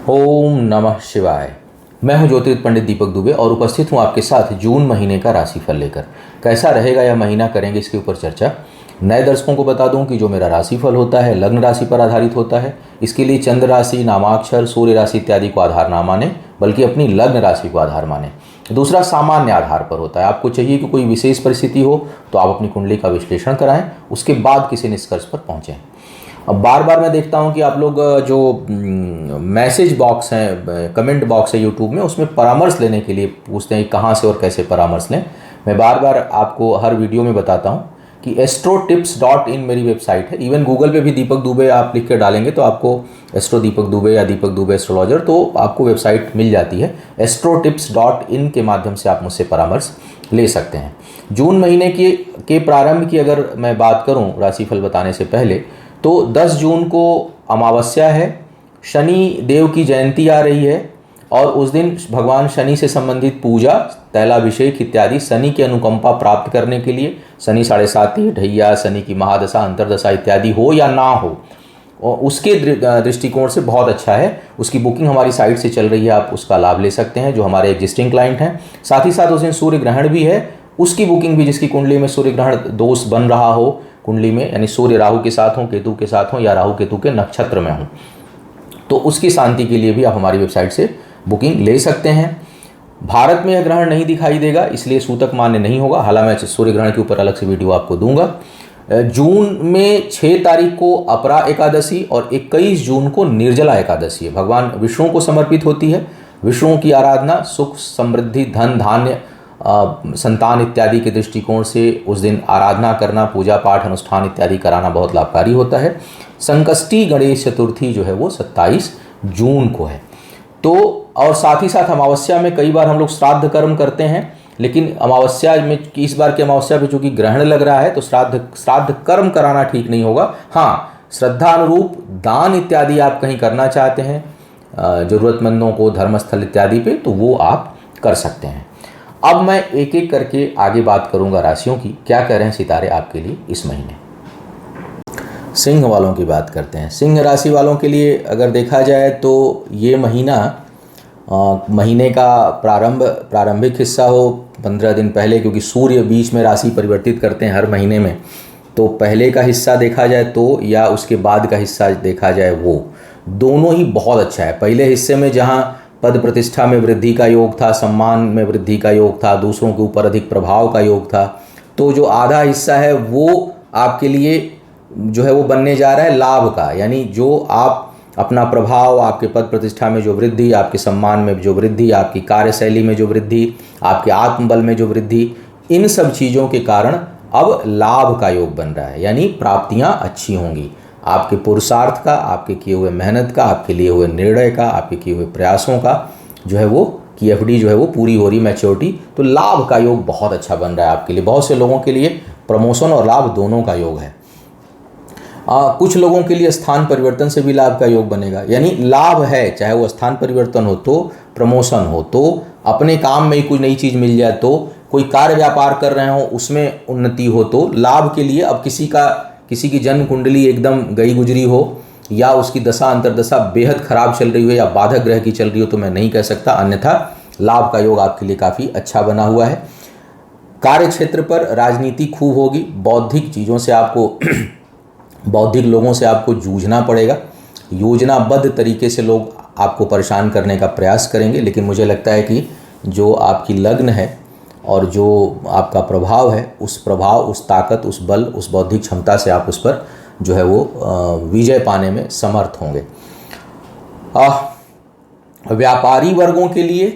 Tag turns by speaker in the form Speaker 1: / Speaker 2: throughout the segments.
Speaker 1: ओम नमः शिवाय। मैं हूं ज्योतिर्विद पंडित दीपक दुबे और उपस्थित हूं आपके साथ जून महीने का राशिफल लेकर। कैसा रहेगा यह महीना, करेंगे इसके ऊपर चर्चा। नए दर्शकों को बता दूं कि जो मेरा राशिफल होता है लग्न राशि पर आधारित होता है। इसके लिए चंद्र राशि, नामाक्षर, सूर्य राशि इत्यादि को आधार ना माने, बल्कि अपनी लग्न राशि को आधार माने। दूसरा, सामान्य आधार पर होता है। आपको चाहिए कि कोई विशेष परिस्थिति हो तो आप अपनी कुंडली का विश्लेषण कराएं, उसके बाद किसी निष्कर्ष पर पहुंचें। अब बार बार मैं देखता हूं कि आप लोग जो मैसेज बॉक्स है, कमेंट बॉक्स है यूट्यूब में, उसमें परामर्श लेने के लिए पूछते हैं कहाँ से और कैसे परामर्श लें। मैं बार बार आपको हर वीडियो में बताता हूं कि astrotips.in मेरी वेबसाइट है। इवन गूगल पे भी दीपक दुबे आप लिख के डालेंगे तो आपको एस्ट्रो दीपक दुबे या दीपक दुबे एस्ट्रोलॉजर, तो आपको वेबसाइट मिल जाती है। astrotips.in के माध्यम से आप मुझसे परामर्श ले सकते हैं। जून महीने के प्रारंभ की अगर मैं बात करूं राशिफल बताने से पहले, तो 10 जून को अमावस्या है, शनि देव की जयंती आ रही है और उस दिन भगवान शनि से संबंधित पूजा, तैलाभिषेक इत्यादि, शनि की अनुकंपा प्राप्त करने के लिए, शनि 7.5 ढैया, शनि की महादशा, अंतरदशा इत्यादि हो या ना हो, और उसके दृष्टिकोण से बहुत अच्छा है। उसकी बुकिंग हमारी साइट से चल रही है, आप उसका लाभ ले सकते हैं जो हमारे एग्जिस्टिंग क्लाइंट हैं। साथ ही साथ उस दिन सूर्य ग्रहण भी है, उसकी बुकिंग भी, जिसकी कुंडली में सूर्य ग्रहण दोष बन रहा हो कुंडली में, यानी सूर्य राहु के साथ हो, केतु के साथ हो या राहु केतु के नक्षत्र में हो, तो उसकी शांति के लिए भी आप हमारी वेबसाइट से बुकिंग ले सकते हैं। भारत में यह ग्रहण नहीं दिखाई देगा, इसलिए सूतक मान्य नहीं होगा। हालांकि मैं सूर्य ग्रहण के ऊपर अलग से वीडियो आपको दूंगा। जून में 6 तारीख को अपरा एकादशी और 21 जून को निर्जला एकादशी है। भगवान विष्णु को समर्पित होती है। विष्णु की आराधना सुख, समृद्धि, धन, धान्य, संतान इत्यादि के दृष्टिकोण से उस दिन आराधना करना, पूजा पाठ, अनुष्ठान इत्यादि कराना बहुत लाभकारी होता है। संकष्टी गणेश चतुर्थी जो है वो 27 जून को है। तो और साथ ही साथ अमावस्या में कई बार हम लोग श्राद्ध कर्म करते हैं, लेकिन अमावस्या में, इस बार की अमावस्या पे चूंकि ग्रहण लग रहा है तो श्राद्ध कर्म कराना ठीक नहीं होगा। हाँ, श्रद्धा अनुरूप दान इत्यादि आप कहीं करना चाहते हैं जरूरतमंदों को, धर्मस्थल इत्यादि पे, तो वो आप कर सकते हैं। अब मैं एक एक करके आगे बात करूंगा राशियों की, क्या कह रहे हैं सितारे आपके लिए इस महीने। सिंह वालों की बात करते हैं। सिंह राशि वालों के लिए अगर देखा जाए तो ये महीना, महीने का प्रारंभिक हिस्सा हो 15 दिन पहले, क्योंकि सूर्य बीच में राशि परिवर्तित करते हैं हर महीने में, तो पहले का हिस्सा देखा जाए तो या उसके बाद का हिस्सा देखा जाए, वो दोनों ही बहुत अच्छा है। पहले हिस्से में जहाँ पद प्रतिष्ठा में वृद्धि का योग था, सम्मान में वृद्धि का योग था, दूसरों के ऊपर अधिक प्रभाव का योग था, तो जो आधा हिस्सा है वो आपके लिए जो है वो बनने जा रहा है लाभ का। यानी जो आप अपना प्रभाव, आपके पद प्रतिष्ठा में जो वृद्धि, आपके सम्मान में जो वृद्धि, आपकी कार्यशैली में जो वृद्धि, आपके आत्मबल में जो वृद्धि, इन सब चीज़ों के कारण अब लाभ का योग बन रहा है। यानी प्राप्तियां अच्छी होंगी। आपके पुरुषार्थ का, आपके किए हुए मेहनत का, आपके लिए हुए निर्णय का, आपके किए हुए प्रयासों का जो है वो की एफडी जो है वो पूरी हो रही, मैच्योरिटी, तो लाभ का योग बहुत अच्छा बन रहा है आपके लिए। बहुत से लोगों के लिए प्रमोशन और लाभ दोनों का योग है। कुछ लोगों के लिए स्थान परिवर्तन से भी लाभ का योग बनेगा। यानी लाभ है, चाहे वो स्थान परिवर्तन हो तो, प्रमोशन हो तो, अपने काम में ही कोई नई चीज़ मिल जाए तो, कोई कार्य व्यापार कर रहे हो उसमें उन्नति हो तो, लाभ के लिए। अब किसी की जन्म कुंडली एकदम गई गुजरी हो या उसकी दशा अंतरदशा बेहद खराब चल रही हो या बाधक ग्रह की चल रही हो तो मैं नहीं कह सकता, अन्यथा लाभ का योग आपके लिए काफ़ी अच्छा बना हुआ है। कार्य क्षेत्र पर राजनीति खूब होगी। बौद्धिक चीज़ों से आपको बौद्धिक लोगों से आपको जूझना पड़ेगा। योजनाबद्ध तरीके से लोग आपको परेशान करने का प्रयास करेंगे, लेकिन मुझे लगता है कि जो आपकी लग्न है और जो आपका प्रभाव है, उस प्रभाव, उस ताकत, उस बल, उस बौद्धिक क्षमता से आप उस पर जो है वो विजय पाने में समर्थ होंगे। व्यापारी वर्गों के लिए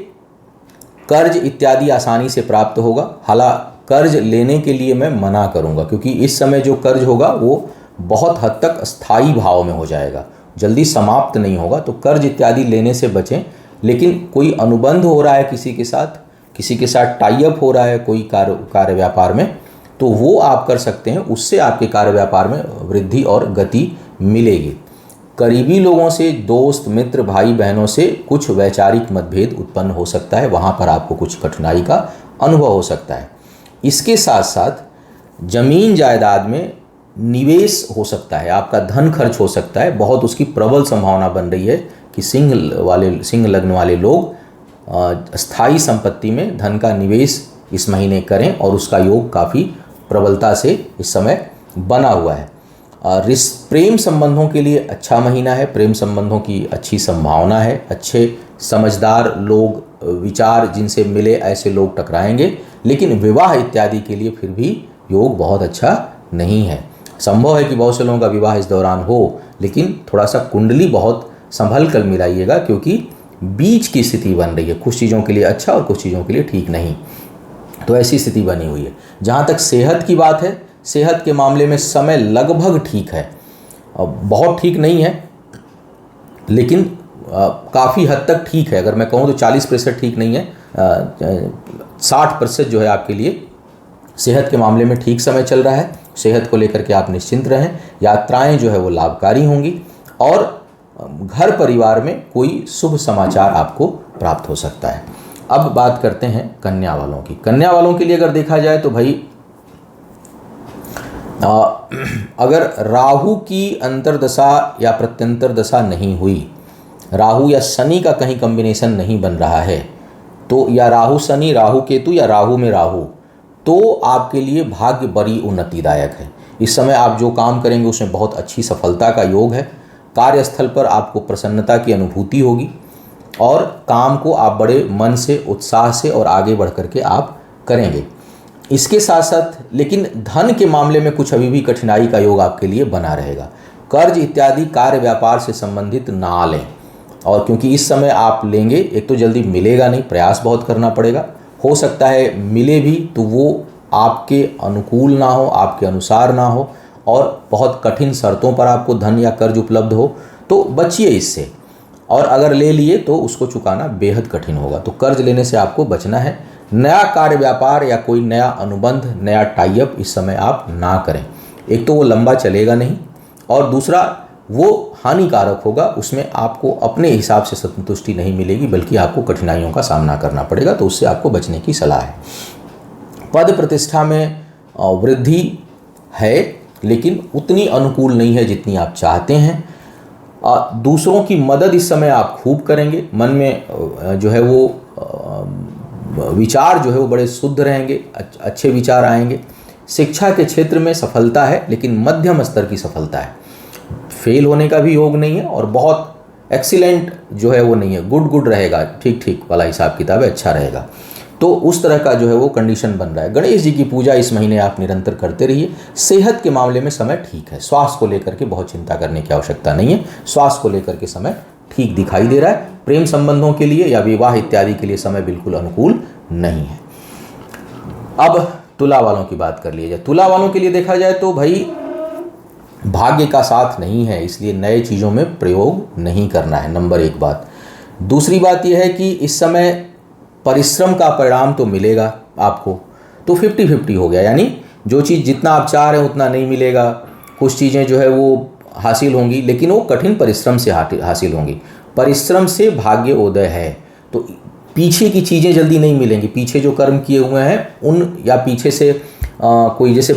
Speaker 1: कर्ज इत्यादि आसानी से प्राप्त होगा। हालांकि कर्ज लेने के लिए मैं मना करूंगा, क्योंकि इस समय जो कर्ज होगा वो बहुत हद तक स्थायी भाव में हो जाएगा, जल्दी समाप्त नहीं होगा, तो कर्ज इत्यादि लेने से बचें। लेकिन कोई अनुबंध हो रहा है किसी के साथ टाई अप हो रहा है कोई कार्य व्यापार में, तो वो आप कर सकते हैं, उससे आपके कार्य व्यापार में वृद्धि और गति मिलेगी। करीबी लोगों से, दोस्त मित्र, भाई बहनों से कुछ वैचारिक मतभेद उत्पन्न हो सकता है, वहाँ पर आपको कुछ कठिनाई का अनुभव हो सकता है। इसके साथ साथ जमीन जायदाद में निवेश हो सकता है, आपका धन खर्च हो सकता है, बहुत उसकी प्रबल संभावना बन रही है कि सिंह लग्न वाले लोग स्थायी संपत्ति में धन का निवेश इस महीने करें और उसका योग काफ़ी प्रबलता से इस समय बना हुआ है। प्रेम संबंधों के लिए अच्छा महीना है, प्रेम संबंधों की अच्छी संभावना है, अच्छे समझदार लोग, विचार जिनसे मिले ऐसे लोग टकराएंगे, लेकिन विवाह इत्यादि के लिए फिर भी योग बहुत अच्छा नहीं है। संभव है कि बहुत से लोगों का विवाह इस दौरान हो, लेकिन थोड़ा सा कुंडली बहुत संभल कर मिलाइएगा, क्योंकि बीच की स्थिति बन रही है, कुछ चीज़ों के लिए अच्छा और कुछ चीज़ों के लिए ठीक नहीं, तो ऐसी स्थिति बनी हुई है। जहाँ तक सेहत की बात है, सेहत के मामले में समय लगभग ठीक है, बहुत ठीक नहीं है लेकिन काफ़ी हद तक ठीक है। अगर मैं कहूँ तो 40% ठीक नहीं है, 60% जो है आपके लिए सेहत के मामले में ठीक समय चल रहा है। सेहत को लेकर के आप निश्चिंत रहें। यात्राएं जो है वो लाभकारी होंगी और घर परिवार में कोई शुभ समाचार आपको प्राप्त हो सकता है। अब बात करते हैं कन्या वालों की। कन्या वालों के लिए अगर देखा जाए तो भाई अगर राहु की अंतर्दशा या प्रत्यंतर दशा नहीं हुई, राहु या शनि का कहीं कॉम्बिनेशन नहीं बन रहा है, तो या राहु शनि, राहु केतु या राहु में राहु, तो आपके लिए भाग्य बड़ी उन्नतिदायक है। इस समय आप जो काम करेंगे उसमें बहुत अच्छी सफलता का योग है। कार्यस्थल पर आपको प्रसन्नता की अनुभूति होगी और काम को आप बड़े मन से, उत्साह से और आगे बढ़ करके आप करेंगे। इसके साथ साथ लेकिन धन के मामले में कुछ अभी भी कठिनाई का योग आपके लिए बना रहेगा। कर्ज इत्यादि कार्य व्यापार से संबंधित ना लें, और क्योंकि इस समय आप लेंगे, एक तो जल्दी मिलेगा नहीं, प्रयास बहुत करना पड़ेगा। हो सकता है मिले भी तो वो आपके अनुकूल ना हो, आपके अनुसार ना हो, और बहुत कठिन शर्तों पर आपको धन या कर्ज उपलब्ध हो, तो बचिए इससे। और अगर ले लिए तो उसको चुकाना बेहद कठिन होगा, तो कर्ज लेने से आपको बचना है। नया कार्य व्यापार या कोई नया अनुबंध, नया टाई अप इस समय आप ना करें। एक तो वो लंबा चलेगा नहीं, और दूसरा वो हानिकारक होगा, उसमें आपको अपने हिसाब से संतुष्टि नहीं मिलेगी, बल्कि आपको कठिनाइयों का सामना करना पड़ेगा, तो उससे आपको बचने की सलाह है। पद प्रतिष्ठा में वृद्धि है, लेकिन उतनी अनुकूल नहीं है जितनी आप चाहते हैं। दूसरों की मदद इस समय आप खूब करेंगे। मन में जो है वो विचार जो है वो बड़े शुद्ध रहेंगे, अच्छे विचार आएंगे। शिक्षा के क्षेत्र में सफलता है, लेकिन मध्यम स्तर की सफलता है। फेल होने का भी योग नहीं है और बहुत एक्सीलेंट जो है वो नहीं है, गुड रहेगा, ठीक ठीक वाला हिसाब किताब है, अच्छा रहेगा। तो उस तरह का जो है वो कंडीशन बन रहा है। गणेश जी की पूजा इस महीने आप निरंतर करते रहिए। सेहत के मामले में समय ठीक है, स्वास्थ्य को लेकर के बहुत चिंता करने की आवश्यकता नहीं है। स्वास्थ्य को लेकर के समय ठीक दिखाई दे रहा है। प्रेम संबंधों के लिए या विवाह इत्यादि के लिए समय बिल्कुल अनुकूल नहीं है। अब तुला वालों की बात कर लीजिए। तुला वालों के लिए देखा जाए तो भाई भाग्य का साथ नहीं है, इसलिए नए चीज़ों में प्रयोग नहीं करना है, नंबर 1 बात। दूसरी बात यह है कि इस समय परिश्रम का परिणाम तो मिलेगा आपको, तो 50-50 हो गया, यानी जो चीज़ जितना आप चाह रहे हैं उतना नहीं मिलेगा। कुछ चीज़ें जो है वो हासिल होंगी, लेकिन वो कठिन परिश्रम से हासिल होंगी। परिश्रम से भाग्य उदय है, तो पीछे की चीज़ें जल्दी नहीं मिलेंगी। पीछे जो कर्म किए हुए हैं उन, या पीछे से कोई, जैसे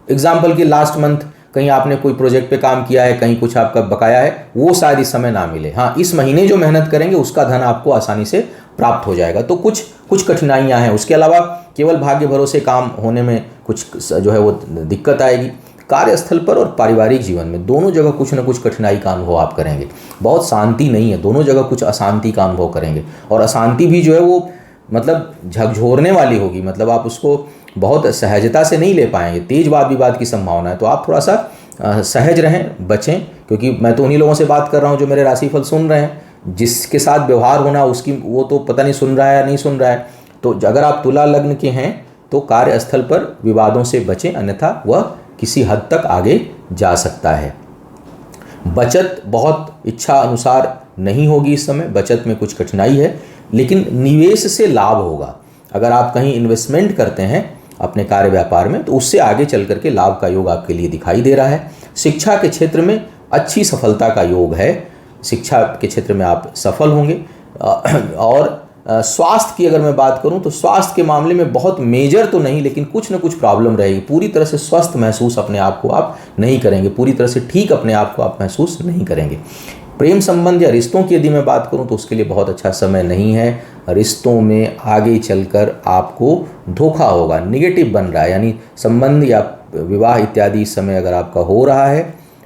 Speaker 1: एग्जाम्पल के लास्ट मंथ कहीं आपने कोई प्रोजेक्ट पे काम किया है, कहीं कुछ आपका बकाया है, वो शायद इस समय ना मिले। हाँ, इस महीने जो मेहनत करेंगे उसका धन आपको आसानी से प्राप्त हो जाएगा। तो कुछ कठिनाइयाँ हैं, उसके अलावा केवल भाग्य भरोसे काम होने में कुछ जो है वो दिक्कत आएगी। कार्यस्थल पर और पारिवारिक जीवन में दोनों जगह कुछ न कुछ कठिनाई का अनुभव आप करेंगे। बहुत शांति नहीं है, दोनों जगह कुछ अशांति का अनुभव करेंगे, और अशांति भी जो है वो मतलब झकझोरने वाली होगी। मतलब आप उसको बहुत सहजता से नहीं ले पाएंगे, तेज वाद विवाद की संभावना है। तो आप थोड़ा सा सहज रहें, बचें, क्योंकि मैं तो उन्हीं लोगों से बात कर रहा हूँ जो मेरे राशिफल सुन रहे हैं। जिसके साथ व्यवहार होना उसकी, वो तो पता नहीं सुन रहा है या नहीं सुन रहा है। तो अगर आप तुला लग्न के हैं तो कार्यस्थल पर विवादों से बचें, अन्यथा वह किसी हद तक आगे जा सकता है। बचत बहुत इच्छा अनुसार नहीं होगी इस समय, बचत में कुछ कठिनाई है, लेकिन निवेश से लाभ होगा। अगर आप कहीं इन्वेस्टमेंट करते हैं अपने कार्य व्यापार में, तो उससे आगे चल करके लाभ का योग आपके लिए दिखाई दे रहा है। शिक्षा के क्षेत्र में अच्छी सफलता का योग है, शिक्षा के क्षेत्र में आप सफल होंगे। और स्वास्थ्य की अगर मैं बात करूं तो स्वास्थ्य के मामले में बहुत मेजर तो नहीं, लेकिन कुछ न कुछ प्रॉब्लम रहेगी। पूरी तरह से स्वस्थ महसूस अपने आप को आप नहीं करेंगे, पूरी तरह से ठीक अपने आप को आप महसूस नहीं करेंगे। प्रेम संबंध या रिश्तों की यदि मैं बात करूं तो उसके लिए बहुत अच्छा समय नहीं है। रिश्तों में आगे चलकर आपको धोखा होगा, निगेटिव बन रहा है, यानी संबंध या विवाह इत्यादि इस समय अगर आपका हो रहा है,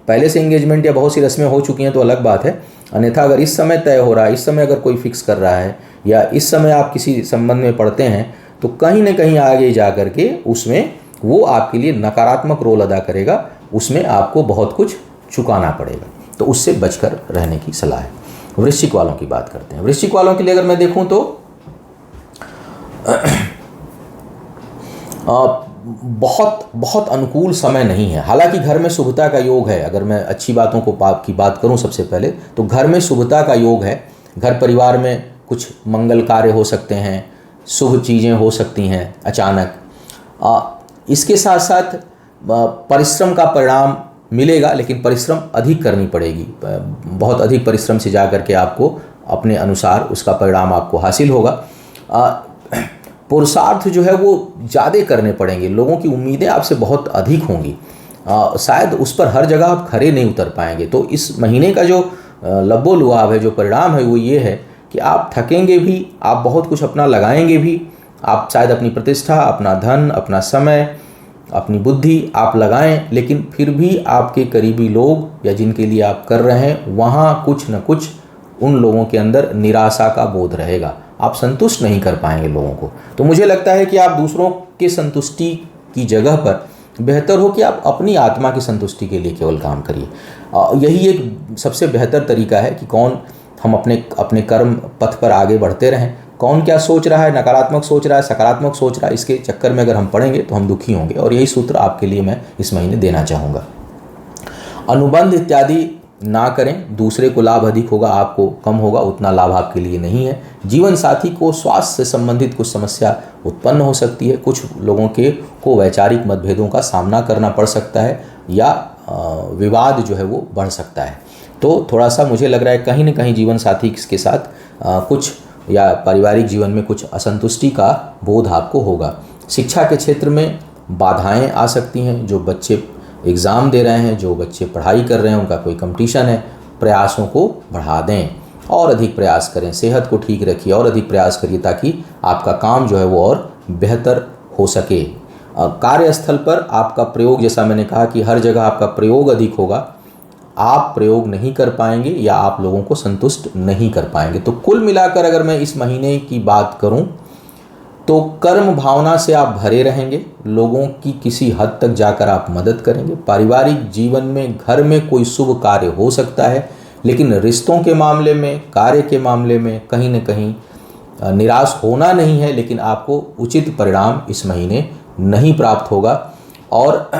Speaker 1: पहले से एंगेजमेंट या बहुत सी रस्में हो चुकी हैं तो अलग बात है, अन्यथा अगर इस समय तय हो रहा है, इस समय अगर कोई फिक्स कर रहा है या इस समय आप किसी संबंध में पड़ते हैं तो कहीं ना कहीं आगे जा कर के उसमें वो आपके लिए नकारात्मक रोल अदा करेगा, उसमें आपको बहुत कुछ चुकाना पड़ेगा, तो उससे बचकर रहने की सलाह है। वृश्चिक वालों की बात करते हैं। वृश्चिक वालों के लिए अगर मैं देखूं तो बहुत अनुकूल समय नहीं है। हालांकि घर में शुभता का योग है। अगर मैं अच्छी बातों की बात करूं सबसे पहले तो घर में शुभता का योग है। घर परिवार में कुछ मंगल कार्य हो सकते हैं, शुभ चीज़ें हो सकती हैं अचानक। इसके साथ साथ परिश्रम का परिणाम मिलेगा, लेकिन परिश्रम अधिक करनी पड़ेगी। बहुत अधिक परिश्रम से जा कर के आपको अपने अनुसार उसका परिणाम आपको हासिल होगा। पुरुषार्थ जो है वो ज़्यादा करने पड़ेंगे। लोगों की उम्मीदें आपसे बहुत अधिक होंगी, शायद उस पर हर जगह आप खरे नहीं उतर पाएंगे। तो इस महीने का जो लब्बो लुआब है, जो परिणाम है वो ये है कि आप थकेंगे भी, आप बहुत कुछ अपना लगाएंगे भी, आप शायद अपनी प्रतिष्ठा, अपना धन, अपना समय, अपनी बुद्धि आप लगाएं, लेकिन फिर भी आपके करीबी लोग या जिनके लिए आप कर रहे हैं वहाँ कुछ न कुछ उन लोगों के अंदर निराशा का बोध रहेगा। आप संतुष्ट नहीं कर पाएंगे लोगों को। तो मुझे लगता है कि आप दूसरों के संतुष्टि की जगह पर बेहतर हो कि आप अपनी आत्मा की संतुष्टि के लिए केवल काम करिए। यही एक सबसे बेहतर तरीका है कि हम अपने कर्म पथ पर आगे बढ़ते रहें। कौन क्या सोच रहा है, नकारात्मक सोच रहा है, सकारात्मक सोच रहा है, इसके चक्कर में अगर हम पड़ेंगे तो हम दुखी होंगे। और यही सूत्र आपके लिए मैं इस महीने देना चाहूँगा। अनुबंध इत्यादि ना करें, दूसरे को लाभ अधिक होगा, आपको कम होगा, उतना लाभ आपके लिए नहीं है। जीवन साथी को स्वास्थ्य से संबंधित कुछ समस्या उत्पन्न हो सकती है। कुछ लोगों को वैचारिक मतभेदों का सामना करना पड़ सकता है या विवाद जो है वो बढ़ सकता है। तो थोड़ा सा मुझे लग रहा है कहीं ना कहीं जीवन साथी के साथ कुछ या पारिवारिक जीवन में कुछ असंतुष्टि का बोध आपको होगा। शिक्षा के क्षेत्र में बाधाएं आ सकती हैं। जो बच्चे एग्ज़ाम दे रहे हैं, जो बच्चे पढ़ाई कर रहे हैं, उनका कोई कंपटीशन है, प्रयासों को बढ़ा दें और अधिक प्रयास करें। सेहत को ठीक रखिए और अधिक प्रयास करिए ताकि आपका काम जो है वो और बेहतर हो सके। कार्यस्थल पर आपका प्रयोग, जैसा मैंने कहा कि हर जगह आपका प्रयोग अधिक होगा, आप प्रयोग नहीं कर पाएंगे या आप लोगों को संतुष्ट नहीं कर पाएंगे। तो कुल मिलाकर अगर मैं इस महीने की बात करूं तो कर्म भावना से आप भरे रहेंगे, लोगों की किसी हद तक जाकर आप मदद करेंगे। पारिवारिक जीवन में घर में कोई शुभ कार्य हो सकता है, लेकिन रिश्तों के मामले में, कार्य के मामले में कहीं न कहीं निराश होना नहीं है, लेकिन आपको उचित परिणाम इस महीने नहीं प्राप्त होगा। और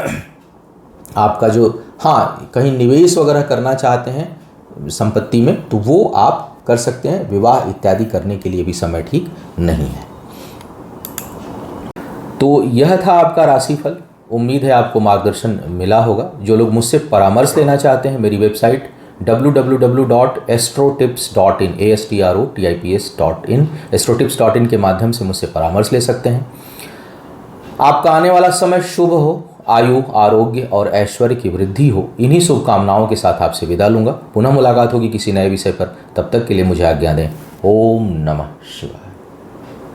Speaker 1: आपका जो कहीं निवेश वगैरह करना चाहते हैं संपत्ति में तो वो आप कर सकते हैं। विवाह इत्यादि करने के लिए भी समय ठीक नहीं है। तो यह था आपका राशिफल। उम्मीद है आपको मार्गदर्शन मिला होगा। जो लोग मुझसे परामर्श लेना चाहते हैं, मेरी वेबसाइट www.astrotips.in astrotips.in astrotips.in के माध्यम से मुझसे परामर्श ले सकते हैं। आपका आने वाला समय शुभ हो, आयु, आरोग्य और ऐश्वर्य की वृद्धि हो। इन्हीं शुभकामनाओं के साथ आपसे विदा लूंगा। पुनः मुलाकात होगी किसी नए विषय पर। तब तक के लिए मुझे आज्ञा दें। ओम नमः शिवाय।